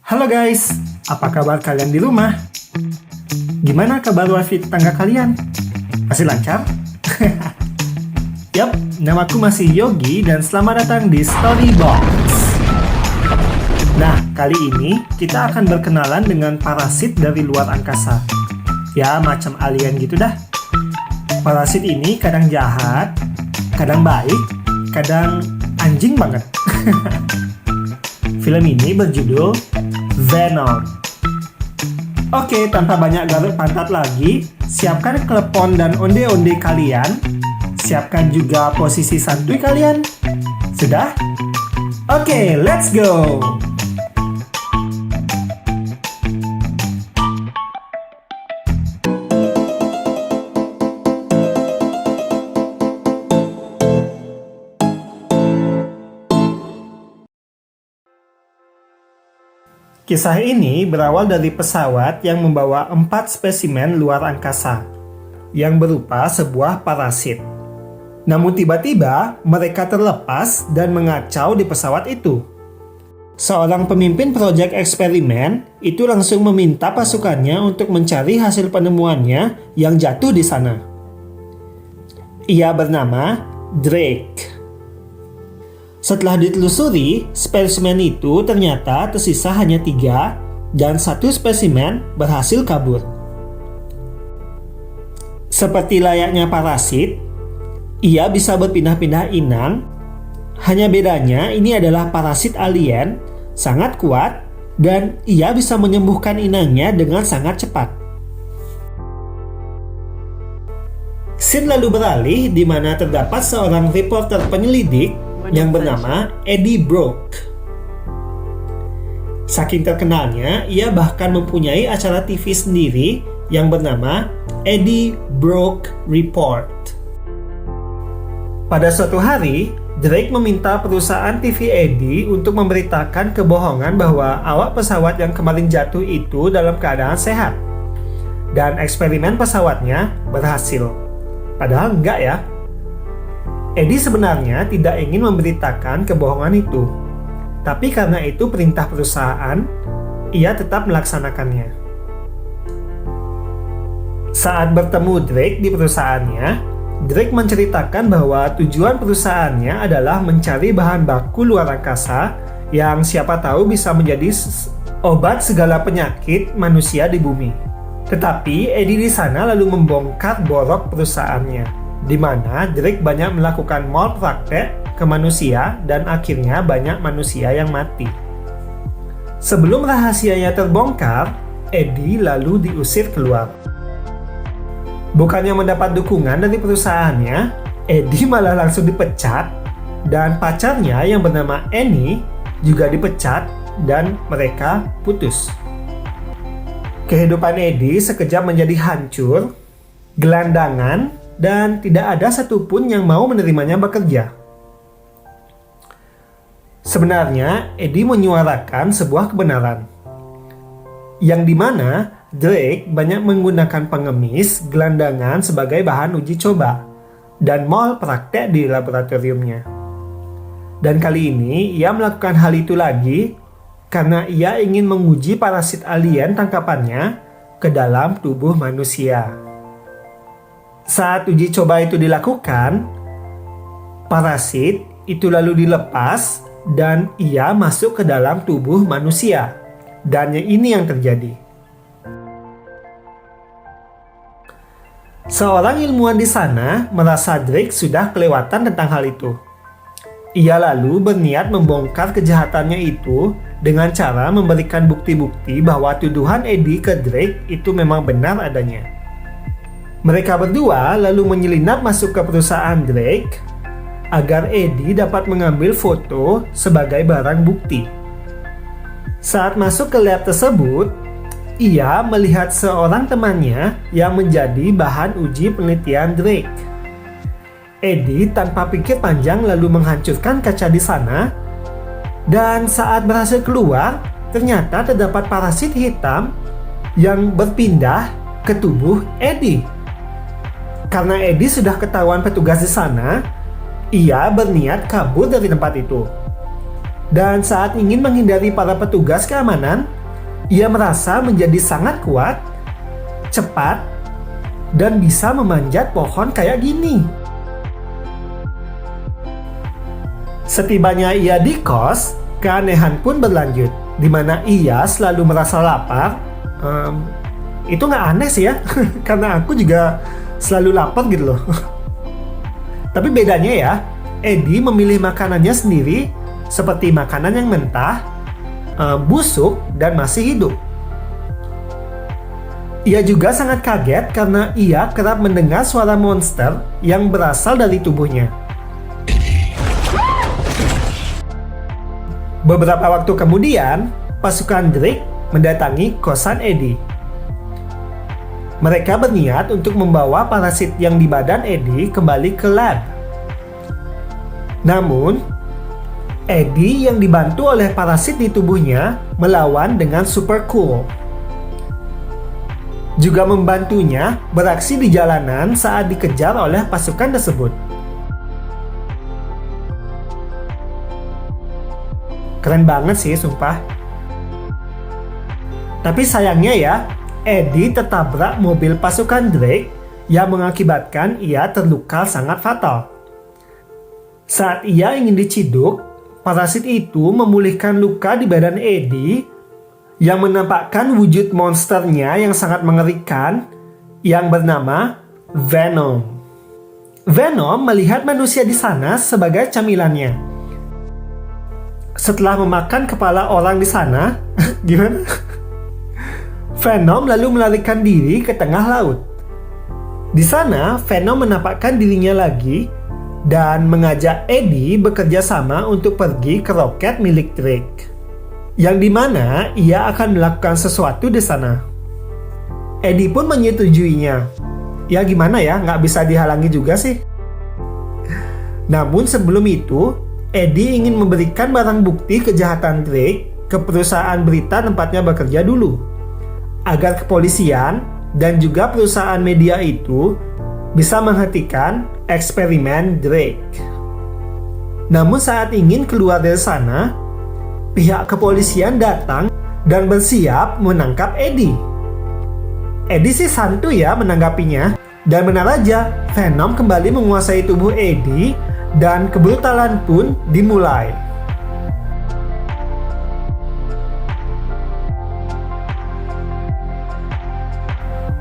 Halo guys, apa kabar kalian di rumah? Gimana kabar wifi tetangga kalian? Masih lancar? Yap, namaku masih Yogi dan selamat datang di Storybox. Nah, kali ini kita akan berkenalan dengan parasit dari luar angkasa. Ya, macam alien gitu dah. Parasit ini kadang jahat, kadang baik, kadang anjing banget. Film ini berjudul Venom. Oke, tanpa banyak garuk pantat lagi, siapkan klepon dan onde-onde kalian. Siapkan juga posisi santuy kalian. Sudah? Oke, let's go! Kisah ini berawal dari pesawat yang membawa 4 spesimen luar angkasa yang berupa sebuah parasit. Namun tiba-tiba mereka terlepas dan mengacau di pesawat itu. Seorang pemimpin proyek eksperimen itu langsung meminta pasukannya untuk mencari hasil penemuannya yang jatuh di sana. Ia bernama Drake. Setelah ditelusuri, spesimen itu ternyata tersisa hanya 3 dan 1 spesimen berhasil kabur. Seperti layaknya parasit, ia bisa berpindah-pindah inang. Hanya bedanya ini adalah parasit alien, sangat kuat, dan ia bisa menyembuhkan inangnya dengan sangat cepat. Scene lalu beralih di mana terdapat seorang reporter penyelidik yang bernama Eddie Brock. Saking terkenalnya, ia bahkan mempunyai acara TV sendiri yang bernama Eddie Brock Report. Pada suatu hari, Drake meminta perusahaan TV Eddie untuk memberitakan kebohongan bahwa awak pesawat yang kemarin jatuh itu dalam keadaan sehat. Dan eksperimen pesawatnya berhasil. Padahal enggak ya. Eddie sebenarnya tidak ingin memberitakan kebohongan itu, tapi karena itu perintah perusahaan, ia tetap melaksanakannya. Saat bertemu Drake di perusahaannya, Drake menceritakan bahwa tujuan perusahaannya adalah mencari bahan baku luar angkasa yang siapa tahu bisa menjadi obat segala penyakit manusia di bumi. Tetapi Eddie di sana lalu membongkar borok perusahaannya, di mana Drake banyak melakukan malpraktek ke manusia dan akhirnya banyak manusia yang mati. Sebelum rahasianya terbongkar, Eddie lalu diusir keluar. Bukannya mendapat dukungan dari perusahaannya, Eddie malah langsung dipecat dan pacarnya yang bernama Annie juga dipecat dan mereka putus. Kehidupan Eddie sekejap menjadi hancur, gelandangan, dan tidak ada satupun yang mau menerimanya bekerja. Sebenarnya, Eddie menyuarakan sebuah kebenaran, yang dimana Drake banyak menggunakan pengemis gelandangan sebagai bahan uji coba, dan malpraktek di laboratoriumnya. Dan kali ini, ia melakukan hal itu lagi, karena ia ingin menguji parasit alien tangkapannya ke dalam tubuh manusia. Saat uji coba itu dilakukan, parasit itu lalu dilepas dan ia masuk ke dalam tubuh manusia. Dan ini yang terjadi. Seorang ilmuwan di sana merasa Drake sudah kelewatan tentang hal itu. Ia lalu berniat membongkar kejahatannya itu dengan cara memberikan bukti-bukti bahwa tuduhan Eddie ke Drake itu memang benar adanya. Mereka berdua lalu menyelinap masuk ke perusahaan Drake agar Eddie dapat mengambil foto sebagai barang bukti. Saat masuk ke lab tersebut, ia melihat seorang temannya yang menjadi bahan uji penelitian Drake. Eddie tanpa pikir panjang lalu menghancurkan kaca di sana, dan saat berhasil keluar, ternyata terdapat parasit hitam yang berpindah ke tubuh Eddie. Karena Eddie sudah ketahuan petugas di sana, ia berniat kabur dari tempat itu. Dan saat ingin menghindari para petugas keamanan, ia merasa menjadi sangat kuat, cepat, dan bisa memanjat pohon kayak gini. Setibanya ia di kos, keanehan pun berlanjut, di mana ia selalu merasa lapar. Itu nggak aneh sih ya, karena aku juga selalu lapar gitu loh. Tapi bedanya ya, Eddie memilih makanannya sendiri, seperti makanan yang mentah, busuk, dan masih hidup. Ia juga sangat kaget karena ia kerap mendengar suara monster yang berasal dari tubuhnya. Beberapa waktu kemudian, pasukan Drake mendatangi kosan Eddie. Mereka berniat untuk membawa parasit yang di badan Eddie kembali ke lab. Namun, Eddie yang dibantu oleh parasit di tubuhnya melawan dengan super cool. Juga membantunya beraksi di jalanan saat dikejar oleh pasukan tersebut. Keren banget sih, sumpah. Tapi sayangnya ya, Eddie tertabrak mobil pasukan Drake yang mengakibatkan ia terluka sangat fatal. Saat ia ingin diciduk, parasit itu memulihkan luka di badan Eddie yang menampakkan wujud monsternya yang sangat mengerikan yang bernama Venom. Venom melihat manusia di sana sebagai camilannya. Setelah memakan kepala orang di sana, gimana? Venom lalu melarikan diri ke tengah laut. Di sana, Venom menampakkan dirinya lagi dan mengajak Eddie bekerja sama untuk pergi ke roket milik Drake, yang dimana ia akan melakukan sesuatu di sana. Eddie pun menyetujuinya. Ya gimana ya, nggak bisa dihalangi juga sih. Namun sebelum itu, Eddie ingin memberikan barang bukti kejahatan Drake ke perusahaan berita tempatnya bekerja dulu, agar kepolisian dan juga perusahaan media itu bisa menghentikan eksperimen Drake. Namun saat ingin keluar dari sana, pihak kepolisian datang dan bersiap menangkap Eddie. Eddie sih santuy ya menanggapinya, dan benar aja, Venom kembali menguasai tubuh Eddie dan kebrutalan pun dimulai.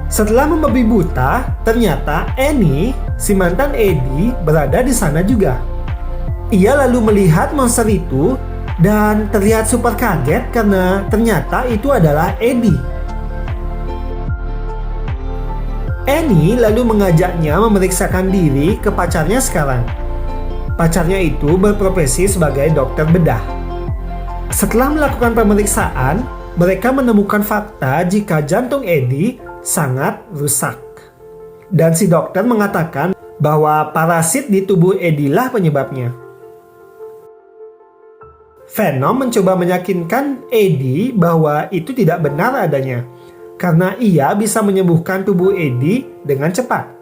Setelah membabi buta, ternyata Annie, si mantan Eddie, berada di sana juga. Ia lalu melihat monster itu dan terlihat super kaget karena ternyata itu adalah Eddie. Annie lalu mengajaknya memeriksakan diri ke pacarnya sekarang. Pacarnya itu berprofesi sebagai dokter bedah. Setelah melakukan pemeriksaan, mereka menemukan fakta jika jantung Eddie sangat rusak. Dan si dokter mengatakan bahwa parasit di tubuh Eddie lah penyebabnya. Venom mencoba meyakinkan Eddie bahwa itu tidak benar adanya, karena ia bisa menyembuhkan tubuh Eddie dengan cepat.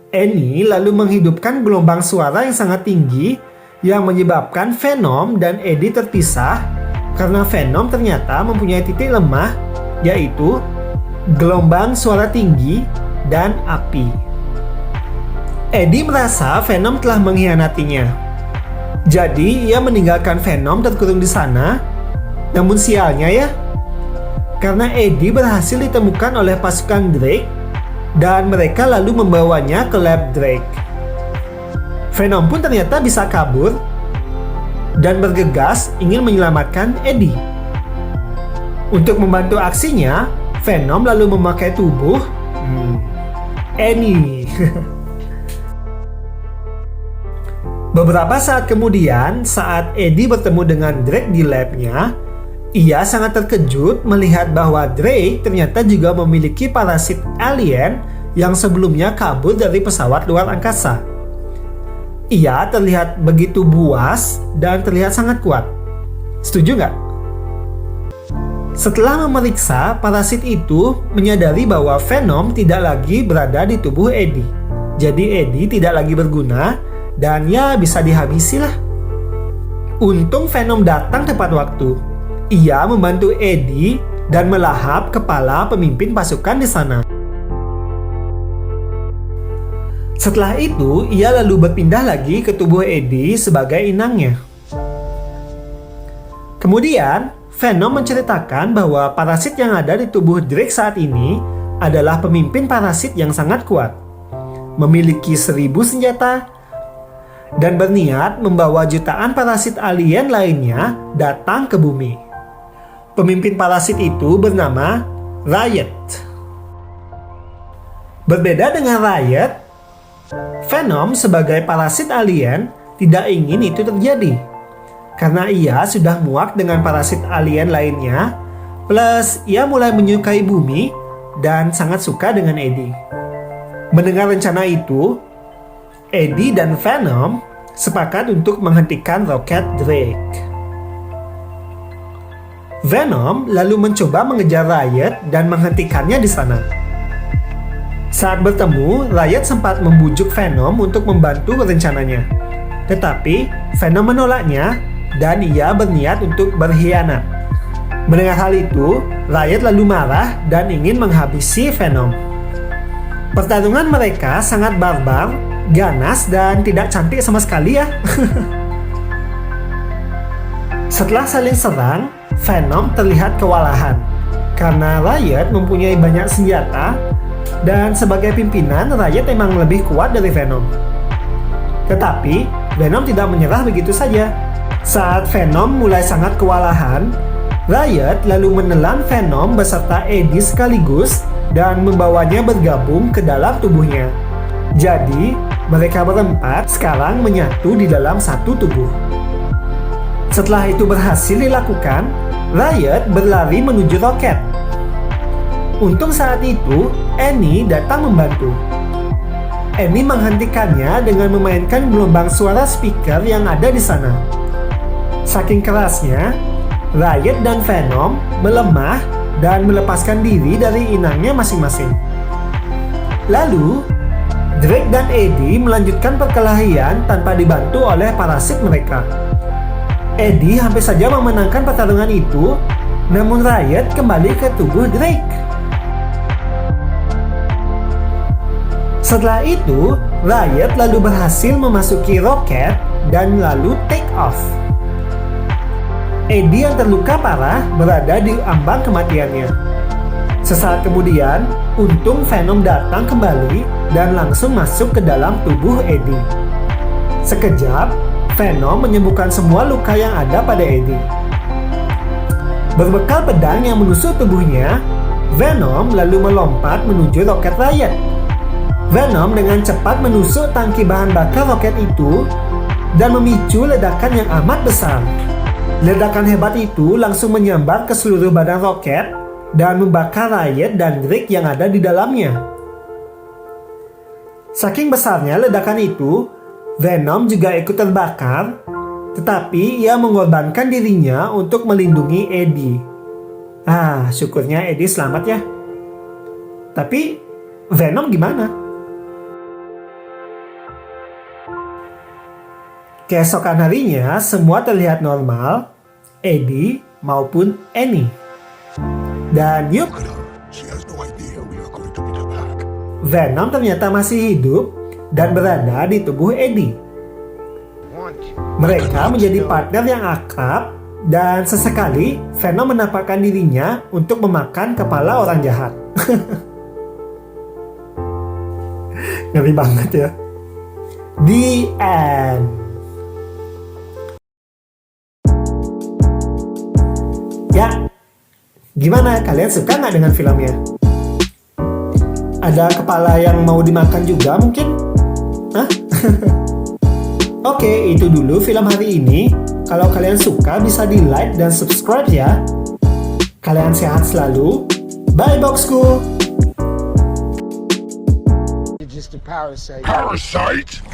Annie lalu menghidupkan gelombang suara yang sangat tinggi yang menyebabkan Venom dan Eddie terpisah, karena Venom ternyata mempunyai titik lemah, yaitu gelombang suara tinggi dan api. Eddie merasa Venom telah mengkhianatinya. Jadi ia meninggalkan Venom terkurung di sana. Namun sialnya ya, karena Eddie berhasil ditemukan oleh pasukan Drake dan mereka lalu membawanya ke lab Drake. Venom pun ternyata bisa kabur dan bergegas ingin menyelamatkan Eddie. Untuk membantu aksinya, Venom lalu memakai tubuh Annie. Beberapa saat kemudian, saat Eddie bertemu dengan Drake di labnya, ia sangat terkejut melihat bahwa Drake ternyata juga memiliki parasit alien yang sebelumnya kabur dari pesawat luar angkasa. Ia terlihat begitu buas dan terlihat sangat kuat. Setuju nggak? Setelah memeriksa, parasit itu menyadari bahwa Venom tidak lagi berada di tubuh Eddie. Jadi Eddie tidak lagi berguna dan ya bisa dihabisi lah. Untung Venom datang tepat waktu. Ia membantu Eddie dan melahap kepala pemimpin pasukan di sana. Setelah itu, ia lalu berpindah lagi ke tubuh Eddie sebagai inangnya. Kemudian, Venom menceritakan bahwa parasit yang ada di tubuh Drake saat ini adalah pemimpin parasit yang sangat kuat, memiliki 1000 senjata, dan berniat membawa jutaan parasit alien lainnya datang ke bumi. Pemimpin parasit itu bernama Riot. Berbeda dengan Riot, Venom sebagai parasit alien tidak ingin itu terjadi, karena ia sudah muak dengan parasit alien lainnya, plus ia mulai menyukai bumi dan sangat suka dengan Eddie. Mendengar rencana itu, Eddie dan Venom sepakat untuk menghentikan roket Drake. Venom lalu mencoba mengejar Riot dan menghentikannya di sana. Saat bertemu, Riot sempat membujuk Venom untuk membantu rencananya. Tetapi, Venom menolaknya dan ia berniat untuk berkhianat. Mendengar hal itu, Riot lalu marah dan ingin menghabisi Venom. Pertarungan mereka sangat barbar, ganas, dan tidak cantik sama sekali ya. Setelah saling serang, Venom terlihat kewalahan karena Riot mempunyai banyak senjata dan sebagai pimpinan Riot emang lebih kuat dari Venom. Tetapi Venom tidak menyerah begitu saja. Saat Venom mulai sangat kewalahan, Riot lalu menelan Venom beserta Eddie sekaligus dan membawanya bergabung ke dalam tubuhnya. Jadi, mereka berempat sekarang menyatu di dalam satu tubuh. Setelah itu berhasil dilakukan, Riot berlari menuju roket. Untung saat itu, Annie datang membantu. Annie menghentikannya dengan memainkan gelombang suara speaker yang ada di sana. Saking kerasnya, Riot dan Venom melemah dan melepaskan diri dari inangnya masing-masing. Lalu, Drake dan Eddie melanjutkan perkelahian tanpa dibantu oleh parasit mereka. Eddie hampir saja memenangkan pertarungan itu, namun Riot kembali ke tubuh Drake. Setelah itu, Riot lalu berhasil memasuki roket dan lalu take off. Eddie yang terluka parah berada di ambang kematiannya. Sesaat kemudian, untung Venom datang kembali dan langsung masuk ke dalam tubuh Eddie. Sekejap, Venom menyembuhkan semua luka yang ada pada Eddie. Berbekal pedang yang menusuk tubuhnya, Venom lalu melompat menuju roket Riot. Venom dengan cepat menusuk tangki bahan bakar roket itu dan memicu ledakan yang amat besar. Ledakan hebat itu langsung menyambar ke seluruh badan roket dan membakar Riot dan Drake yang ada di dalamnya. Saking besarnya ledakan itu, Venom juga ikut terbakar, tetapi ia mengorbankan dirinya untuk melindungi Eddie. Syukurnya Eddie selamat ya. Tapi Venom gimana? Keesokan harinya, semua terlihat normal, Eddie maupun Annie. Dan yup, Venom ternyata masih hidup dan berada di tubuh Eddie. Mereka menjadi partner yang akrab dan sesekali Venom menampakkan dirinya untuk memakan kepala orang jahat. Ngeri banget ya. The end. Ya, gimana? Kalian suka nggak dengan filmnya? Ada kepala yang mau dimakan juga mungkin? Oke, itu dulu film hari ini. Kalau kalian suka bisa di like dan subscribe ya. Kalian sehat selalu. Bye boxku. Just a parasite. Parasite?